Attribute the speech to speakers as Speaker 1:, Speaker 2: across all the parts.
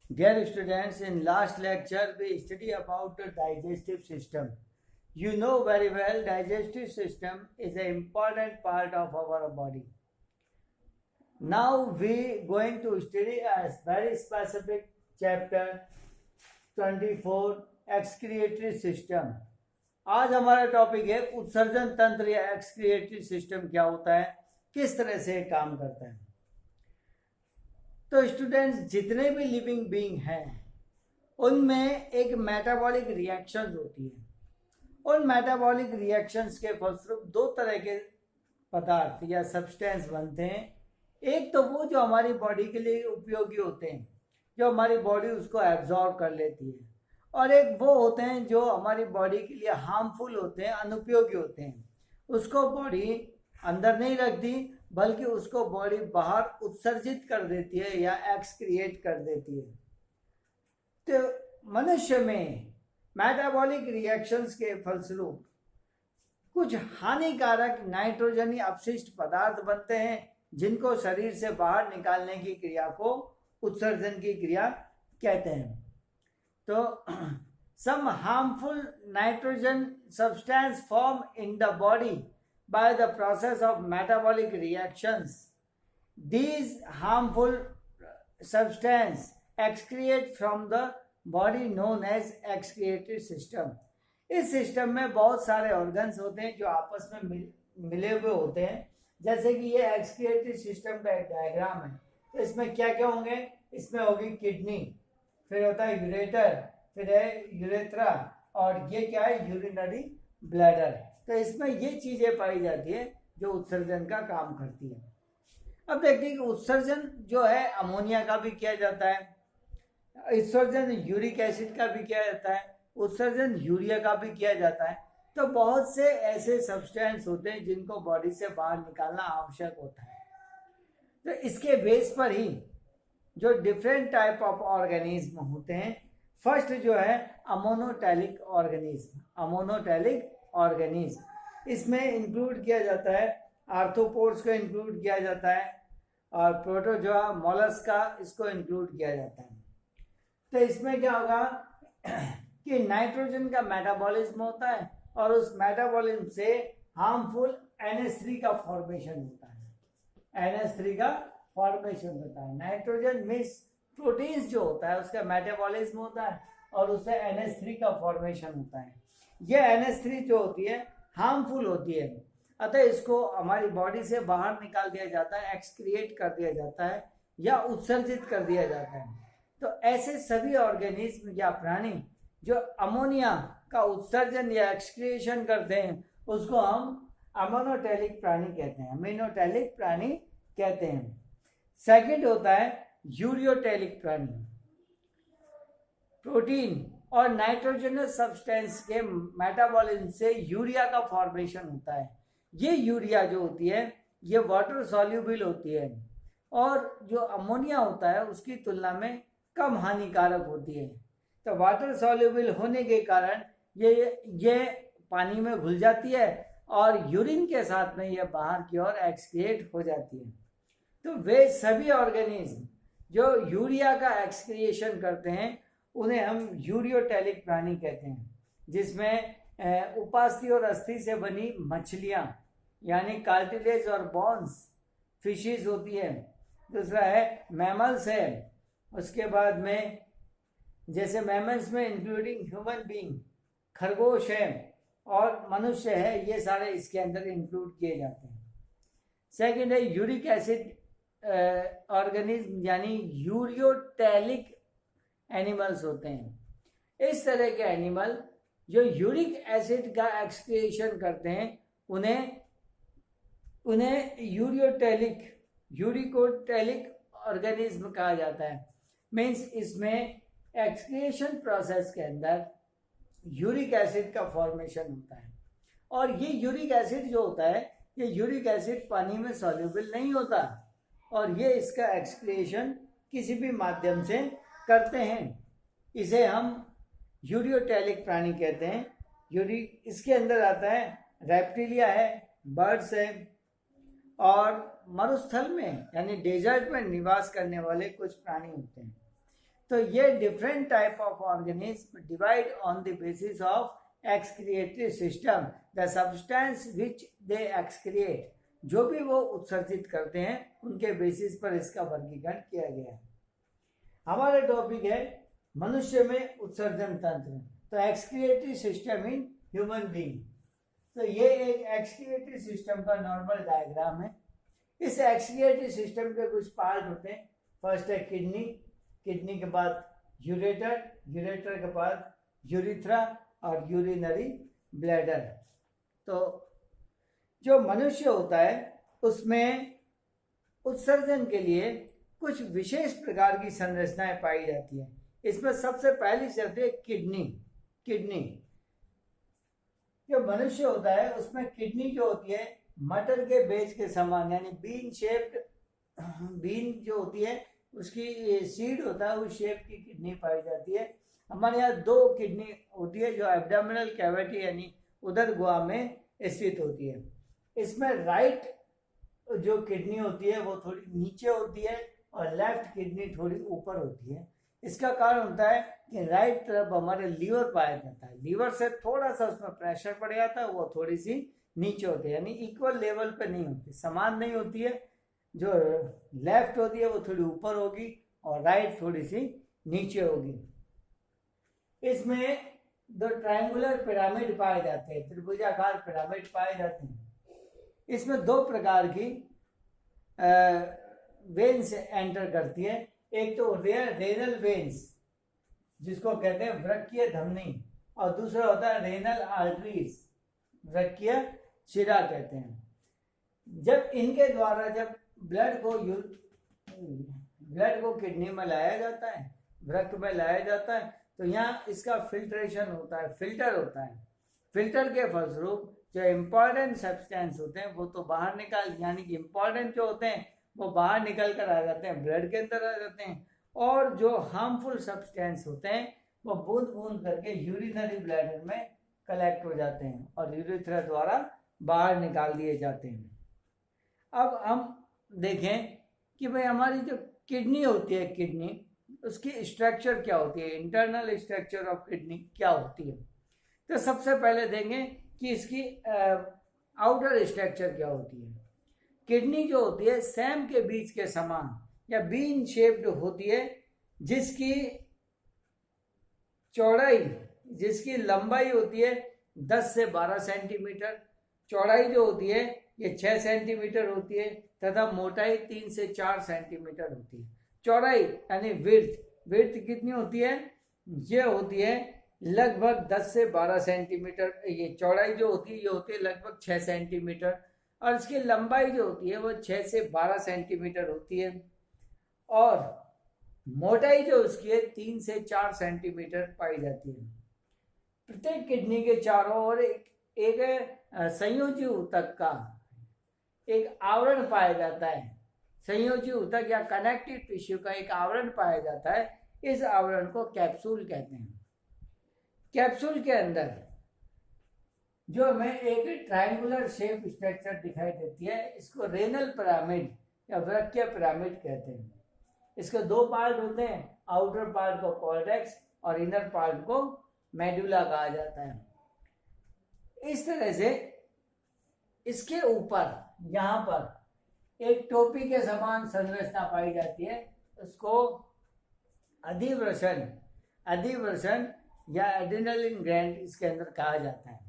Speaker 1: Dear students, in last lecture we study about the digestive system. You know very well digestive system is an important part of our body. Now we going to study a very specific chapter 24 excretory system. आज हमारा topic है उत्सर्जन तंत्र या excretory system क्या होता है, किस तरह से काम करता है। तो स्टूडेंट्स, जितने भी लिविंग बीइंग हैं उनमें एक मेटाबॉलिक रिएक्शंस होती है। उन मेटाबॉलिक रिएक्शंस के फलस्वरूप दो तरह के पदार्थ या सब्सटेंस बनते हैं। एक तो वो जो हमारी बॉडी के लिए उपयोगी होते हैं, जो हमारी बॉडी उसको एब्जॉर्ब कर लेती है, और एक वो होते हैं जो हमारी बॉडी के लिए हार्मफुल होते हैं, अनुपयोगी होते हैं। उसको बॉडी अंदर नहीं रखती बल्कि उसको बॉडी बाहर उत्सर्जित कर देती है या एक्सक्रिएट कर देती है। तो मनुष्य में मेटाबॉलिक रिएक्शंस के फलस्वरूप कुछ हानिकारक नाइट्रोजनी अपशिष्ट पदार्थ बनते हैं जिनको शरीर से बाहर निकालने की क्रिया को उत्सर्जन की क्रिया कहते हैं। तो some harmful nitrogen substance form in the body by the process of metabolic reactions. These harmful substance excrete from the body known as excretory system. इस सिस्टम में बहुत सारे ऑर्गन्स होते हैं जो आपस में मिले हुए होते हैं। जैसे कि ये एक्सक्रिएटरी सिस्टम का एक डायग्राम है। तो इसमें क्या क्या होंगे? इसमें होगी किडनी, फिर होता है यूरेटर, फिर है यूरेथ्रा, और ये क्या है? Urinary bladder. तो इसमें ये चीजें पाई जाती है जो उत्सर्जन का काम करती है। अब देखते हैं कि उत्सर्जन जो है अमोनिया का भी किया जाता है, उत्सर्जन यूरिक एसिड का भी किया जाता है, उत्सर्जन यूरिया का भी किया जाता है। तो बहुत से ऐसे सब्सटेंस होते हैं जिनको बॉडी से बाहर निकालना आवश्यक होता है। तो इसके बेस पर ही जो डिफरेंट टाइप ऑफ ऑर्गेनिज्म होते हैं, फर्स्ट जो है अमोनोटैलिक ऑर्गेनिज्म। अमोनोटैलिक ऑर्गेनिज्म इसमें इंक्लूड किया जाता है, आर्थ्रोपोड्स को इंक्लूड किया जाता है, और प्रोटोजोआ मोलस्का इसको इंक्लूड किया जाता है। तो इसमें क्या होगा कि नाइट्रोजन का मेटाबॉलिज्म होता है और उस मेटाबॉलिज्म से हार्मफुल NH3 का फॉर्मेशन होता है। NH3 का फॉर्मेशन होता है। नाइट्रोजन मिक्स प्रोटीन्स जो होता है उसका मेटाबॉलिज्म होता है और उससे NH3 का फॉर्मेशन होता है। ये NH3 जो होती है हार्मफुल होती है, अतः इसको हमारी बॉडी से बाहर निकाल दिया जाता है, एक्सक्रिएट कर दिया जाता है या उत्सर्जित कर दिया जाता है। तो ऐसे सभी ऑर्गेनिज्म या प्राणी जो अमोनिया का उत्सर्जन या एक्सक्रिएशन करते हैं उसको हम अमोनोटैलिक प्राणी कहते हैं, अमीनोटैलिक प्राणी कहते हैं। सेकंड होता है यूरियोटैलिक प्राणी। प्रोटीन और नाइट्रोजनस सब्सटेंस के मेटाबॉलिज्म से यूरिया का फॉर्मेशन होता है। ये यूरिया जो होती है ये वाटर सॉल्युबल होती है और जो अमोनिया होता है उसकी तुलना में कम हानिकारक होती है। तो वाटर सॉल्युबल होने के कारण ये पानी में घुल जाती है और यूरिन के साथ में ये बाहर की ओर एक्सक्रिएट हो जाती है। तो वे सभी ऑर्गेनिज्म जो यूरिया का एक्सक्रिएशन करते हैं उन्हें हम यूरियोटैलिक प्राणी कहते हैं, जिसमें उपास्थि और अस्थि से बनी मछलियाँ यानी कार्टिलेज और बोन्स फिशेस होती है। दूसरा है मैमल्स है। उसके बाद में जैसे मैमल्स में इंक्लूडिंग ह्यूमन बीइंग, खरगोश है और मनुष्य है, ये सारे इसके अंदर इंक्लूड किए जाते हैं। सेकंड है यूरिक एसिड ऑर्गेनिज्म यानी यूरियोटैलिक एनिमल्स होते हैं। इस तरह के एनिमल जो यूरिक एसिड का एक्सक्रिएशन करते हैं उन्हें यूरिकोटैलिक ऑर्गेनिज्म कहा जाता है। मीन्स इसमें एक्सक्रिएशन प्रोसेस के अंदर यूरिक एसिड का फॉर्मेशन होता है, और ये यूरिक एसिड जो होता है ये यूरिक एसिड पानी में सॉल्युबल नहीं होता और ये इसका एक्सक्रिएशन किसी भी माध्यम से करते हैं। इसे हम यूरियोटैलिक प्राणी कहते हैं। यूरिक इसके अंदर आता है रेप्टिलिया है, बर्ड्स है, और मरुस्थल में यानी डेजर्ट में निवास करने वाले कुछ प्राणी होते हैं। तो ये different type of organism divide on the basis of excretory system, the substance which they excrete, जो भी वो उत्सर्जित करते हैं उनके बेसिस पर इसका वर्गीकरण किया गया है। हमारा टॉपिक है मनुष्य में उत्सर्जन तंत्र। तो excretory system in human being, तो ये एक एक्सक्रिएटरी सिस्टम का नॉर्मल डायग्राम है। इस एक्सक्रिएटरी सिस्टम के कुछ पार्ट होते हैं। फर्स्ट है किडनी, किडनी के बाद यूरेटर, यूरेटर के बाद यूरिथ्रा और यूरिनरी ब्लैडर। तो जो मनुष्य होता है उसमें उत्सर्जन के लिए कुछ विशेष प्रकार की संरचनाएं पाई जाती हैं। इसमें सबसे पहली शब्द है किडनी। किडनी जो मनुष्य होता है उसमें किडनी जो होती है मटर के बेज के समान, यानी बीन शेप्ड, बीन जो होती है उसकी सीड होता है उस शेप की किडनी पाई जाती है। हमारे यहाँ दो किडनी होती है जो एब्डोमिनल कैविटी यानी उदर गुहा में स्थित होती है। इसमें राइट जो किडनी होती है वो थोड़ी नीचे होती है और लेफ्ट किडनी थोड़ी ऊपर होती है। इसका कारण होता है कि राइट तरफ हमारे लीवर पाया जाता है, लीवर से थोड़ा सा उसमें प्रेशर पड़ जाता है, वो थोड़ी सी नीचे होती है, यानी इक्वल लेवल पे नहीं होती, समान नहीं होती है। जो लेफ्ट होती है वो थोड़ी ऊपर होगी और राइट थोड़ी सी नीचे होगी। इसमें दो ट्रायंगुलर पिरामिड पाए जाते हैं, त्रिभुजाकार पिरामिड पाए जाते हैं। इसमें दो प्रकार की वेन्स एंटर करती है। एक तो रेनल वेन्स जिसको कहते हैं वृक्कीय धमनी, और दूसरा होता है रेनल आर्टरीज, वृक्कीय शिरा कहते हैं। जब इनके द्वारा जब ब्लड को किडनी में लाया जाता है, वृक्क में लाया जाता है, तो यहाँ इसका फिल्ट्रेशन होता है, फिल्टर होता है। फिल्टर के फलस्वरूप जो इम्पॉर्टेंट सब्सटेंस होते हैं वो तो बाहर निकाल, यानी कि इम्पॉर्टेंट जो होते हैं वो बाहर निकल कर आ जाते हैं, ब्लड के अंदर आ जाते हैं, और जो हार्मफुल सब्सटेंस होते हैं वो बूंद बूंद करके यूरिनरी ब्लैडर में कलेक्ट हो जाते हैं और यूरिथ्रा द्वारा बाहर निकाल दिए जाते हैं। अब हम देखें कि भाई हमारी जो किडनी होती है, किडनी उसकी स्ट्रक्चर क्या होती है, इंटरनल स्ट्रक्चर ऑफ किडनी क्या होती है। तो सबसे पहले देखेंगे कि इसकी आउटर स्ट्रक्चर क्या होती है। किडनी जो होती है सैम के बीज के समान या बीन शेप्ड होती है, जिसकी चौड़ाई, जिसकी लंबाई होती है 10 से 12 सेंटीमीटर, चौड़ाई जो होती है ये 6 सेंटीमीटर होती है, तथा मोटाई 3 से 4 सेंटीमीटर होती है। चौड़ाई यानी विड्थ कितनी होती है, ये होती है लगभग 10 से 12 सेंटीमीटर। ये चौड़ाई जो होती है ये होती है लगभग 6 सेंटीमीटर, और इसकी लंबाई जो होती है वो 6 से 12 सेंटीमीटर होती है, और मोटाई जो उसकी है 3 से 4 सेंटीमीटर पाई जाती है। प्रत्येक किडनी के चारों ओर एक संयोजी ऊतक का एक आवरण पाया जाता है। संयोजी ऊतक या कनेक्टिव टिश्यू का एक आवरण पाया जाता है। इस आवरण को कैप्सूल कहते हैं। कैप्सूल के अंदर जो हमें एक ट्रायंगुलर शेप स्ट्रक्चर दिखाई देती है, इसको रेनल पिरामिड या वृक्कीय पिरामिड कहते हैं। इसके दो पार्ट होते हैं, आउटर पार्ट को कॉर्टेक्स और इनर पार्ट को मेडुला कहा जाता है। इस तरह से इसके ऊपर यहाँ पर एक टोपी के समान संरचना पाई जाती है, उसको अधिवृषण या एड्रेनलिन ग्लैंड इसके अंदर कहा जाता है।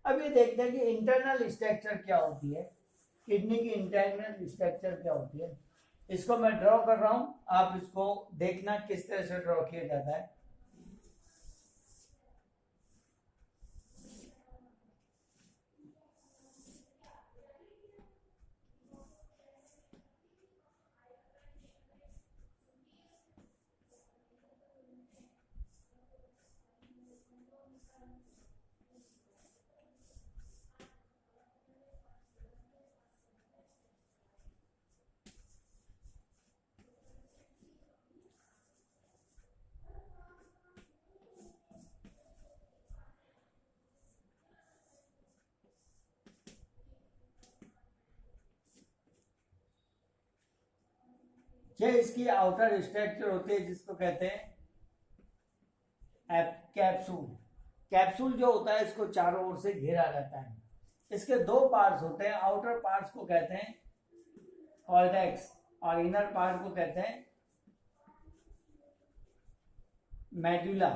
Speaker 1: अब ये देखते हैं कि इंटरनल स्ट्रक्चर क्या होती है, किडनी की इंटरनल स्ट्रक्चर क्या होती है। इसको मैं ड्रॉ कर रहा हूं, आप इसको देखना किस तरह से ड्रॉ किया जाता है। ये इसकी आउटर स्ट्रक्चर होती है जिसको कहते हैं कैप्सूल। कैप्सूल जो होता है इसको चारों ओर से घेरा रहता है। इसके दो पार्ट्स होते हैं, आउटर पार्ट्स को कहते हैं कॉर्टेक्स और इनर पार्ट को कहते हैं मेडुला।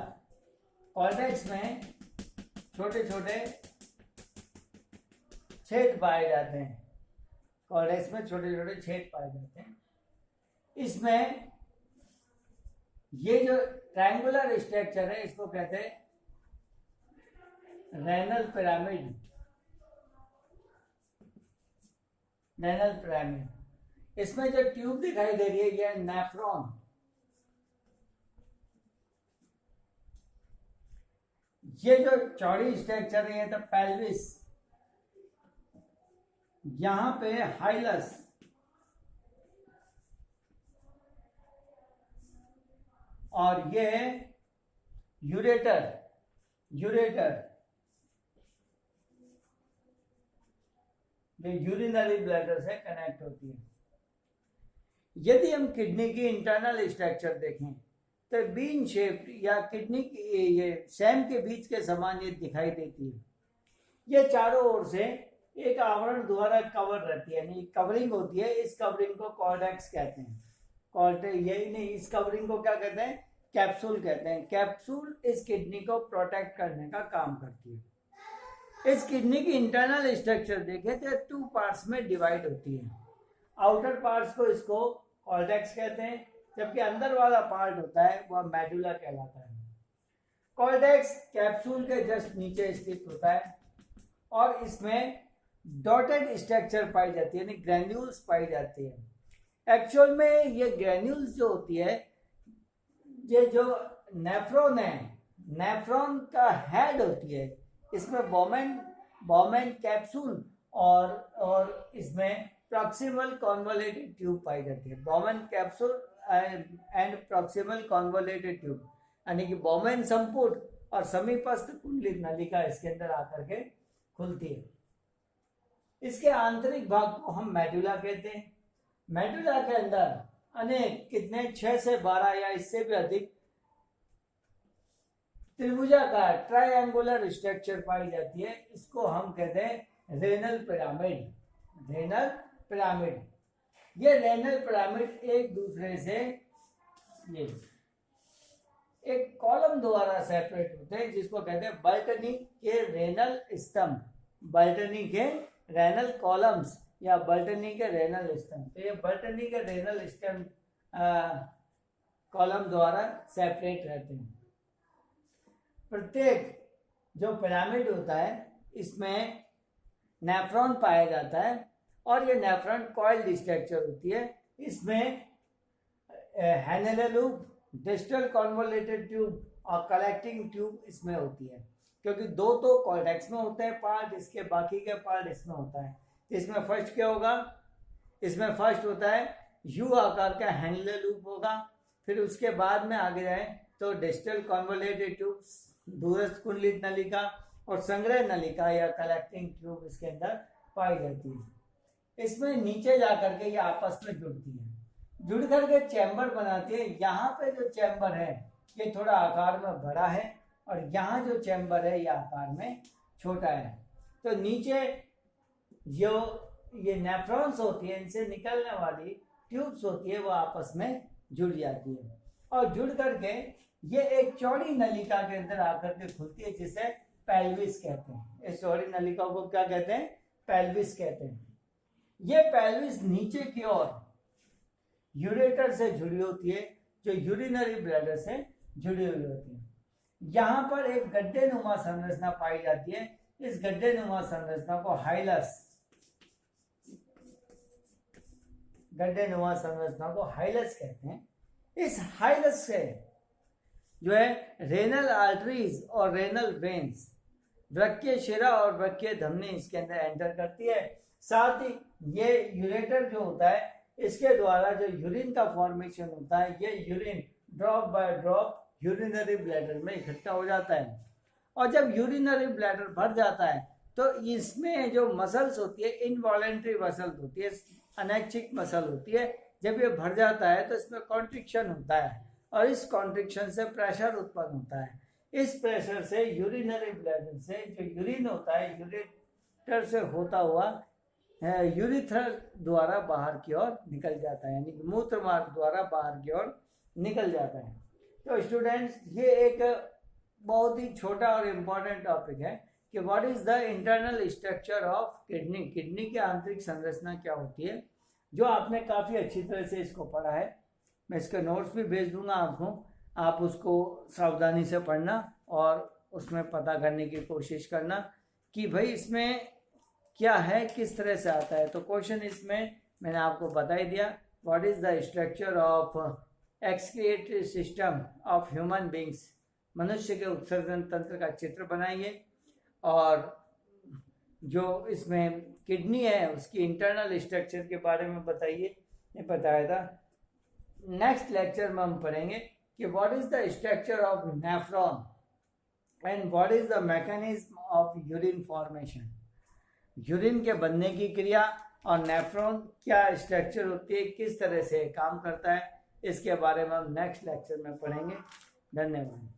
Speaker 1: कॉर्टेक्स में छोटे छोटे छेद पाए जाते हैं, कॉर्टेक्स में छोटे छोटे छेद पाए जाते हैं। इसमें ये जो ट्रायंगुलर स्ट्रक्चर है इसको कहते हैं रेनल पिरामिड। Renal pyramid. इसमें जो ट्यूब दिखाई दे रही है ये नेफ्रॉन। ये जो चौड़ी स्ट्रक्चर है तो पेल्विस, यहां पे हाइलस और ये यूरेटर। यूरेटर जो यूरिनरी ब्लैडर से कनेक्ट होती है। यदि हम किडनी की इंटरनल स्ट्रक्चर देखें तो बीन शेप्ड या किडनी की ये सैम के बीच के समान ये दिखाई देती है। ये चारों ओर से एक आवरण द्वारा कवर रहती है, यानी कवरिंग होती है। इस कवरिंग को कॉर्टेक्स कहते हैं। यही नहीं, इस कवरिंग को क्या कहते हैं? कैप्सूल कहते हैं। कैप्सूल इस किडनी को प्रोटेक्ट करने का काम करती है। इस किडनी की इंटरनल स्ट्रक्चर देखें तो टू पार्ट्स में डिवाइड होती है। आउटर पार्ट्स को इसको कॉर्टेक्स कहते हैं, जबकि अंदर वाला पार्ट होता है वह मेडुला कहलाता है। कॉर्टेक्स कैप्सूल के जस्ट नीचे स्थित होता है और इसमें डॉटेड स्ट्रक्चर पाई जाती है, यानी ग्रैन्यूल्स पाई जाती है। एक्चुअल में ये ग्रैन्यूल्स जो होती है, ये जो नेफ्रॉन है, नेफ्रॉन का हेड होती है। इसमें बॉमेन कैप्सूल और इसमें प्रॉक्सिमल कॉन्वोलेटेड ट्यूब पाई जाती है। Bowman capsule and proximal convoluted tube, यानी कि बॉमेन संपुट और समीपस्थ कुंडलित नलिका इसके अंदर आकर के खुलती है। इसके आंतरिक भाग को हम मेडुला कहते हैं। मेडुला के अंदर अनेक 6 से 12 या इससे भी अधिक त्रिभुजाकार ट्रायंगुलर स्ट्रक्चर पाई जाती है। इसको हम कहते हैं रेनल पिरामिड। Renal pyramid. ये रेनल पिरामिड एक दूसरे से ये एक कॉलम द्वारा सेपरेट होते हैं, जिसको कहते हैं बल्टनी के रेनल स्तंभ। बल्टनी के रेनल कॉलम्स या बल्टनी के रेनल स्तंभ। तो ये बल्टनी के रेनल स्तंभ कॉलम द्वारा सेपरेट रहते हैं। प्रत्येक जो पिरामिड होता है इसमें नेफ्रॉन पाया जाता है और ये नेफ्रॉन कॉइल्ड स्ट्रक्चर होती है। इसमें हैनेला लूप, डिस्टल कॉन्वोलेटेड ट्यूब और कलेक्टिंग ट्यूब इसमें होती है, क्योंकि दो तो कॉर्टेक्स में होते हैं पार्ट, इसके बाकी के पार्ट इसमें होता है। इसमें फर्स्ट क्या होगा? इसमें फर्स्ट होता है यू आकार का हैनेला लूप होगा, फिर उसके बाद में आगे जाए तो डिस्टल कॉन्वोलेटेड ट्यूब, दूरस्थ कुंडलित नलिका और संग्रह नलिका या कलेक्टिंग ट्यूब इसके अंदर पाई जाती है। इसमें नीचे जाकर के ये आपस में जुड़ती है, जुड़ करके चैम्बर बनाती है। यहाँ पे जो चैम्बर है ये थोड़ा आकार में बड़ा है और यहाँ जो चैम्बर है ये आकार में छोटा है। तो नीचे जो ये नेफ्रॉन्स होती है, इनसे निकलने वाली ट्यूब्स होती है, वो आपस में जुड़ जाती है और जुड़ करके ये एक चौड़ी नलिका के अंदर आकर के खुलती है, जिसे पेल्विस कहते हैं। इस चौड़ी नलिका को क्या कहते हैं? पेल्विस कहते हैं। ये पेल्विस नीचे की ओर यूरेटर से जुड़ी होती है, जो यूरिनरी ब्लैडर से जुड़ी हुई होती है। यहाँ पर एक गड्ढे नुमा संरचना पाई जाती है। इस गड्ढे नुमा संरचना को हाइलस, गड्ढे नुमा संरचना को हाइलस कहते हैं। इस हाइलस से जो है रेनल आर्टरीज और रेनल वेन्स, वृक्कीय शिरा और वृक्कीय धमनी इसके अंदर एंटर करती है। साथ ही ये यूरेटर जो होता है, इसके द्वारा जो यूरिन का फॉर्मेशन होता है, ये urine drop by drop urinary bladder में इकट्ठा हो जाता है। और जब यूरिनरी ब्लैडर भर जाता है तो इसमें जो मसल्स होती है, इनवॉलेंट्री मसल होती है, अनैच्छिक मसल होती है, जब ये भर जाता है तो इसमें कॉन्ट्रिक्शन होता है और इस कॉन्ट्रिक्शन से प्रेशर उत्पन्न होता है। इस प्रेशर से यूरिनरी ब्लैडर से जो यूरिन होता है यूरेटर से होता हुआ यूरिथ्रा द्वारा बाहर की ओर निकल जाता है, यानी कि मूत्र मार्ग द्वारा बाहर की ओर निकल जाता है। तो स्टूडेंट्स, ये एक बहुत ही छोटा और इम्पोर्टेंट टॉपिक है कि what is the internal structure of kidney, kidney की आंतरिक संरचना क्या होती है, जो आपने काफ़ी अच्छी तरह से इसको पढ़ा है। मैं इसके नोट्स भी भेज दूंगा आपको, आप उसको सावधानी से पढ़ना और उसमें पता करने की कोशिश करना कि भाई इसमें क्या है, किस तरह से आता है। तो क्वेश्चन इसमें मैंने आपको बता ही दिया, what is the structure of excretory system of human beings, मनुष्य के उत्सर्जन तंत्र का चित्र बनाइए और जो इसमें किडनी है उसकी इंटरनल स्ट्रक्चर के बारे में बताइए, ये बताया था। नेक्स्ट लेक्चर में हम पढ़ेंगे कि what is the structure of nephron and what is the mechanism of urine formation, urine के बनने की क्रिया और नेफ्रॉन क्या स्ट्रक्चर होती है, किस तरह से काम करता है, इसके बारे में हम नेक्स्ट लेक्चर में पढ़ेंगे। धन्यवाद।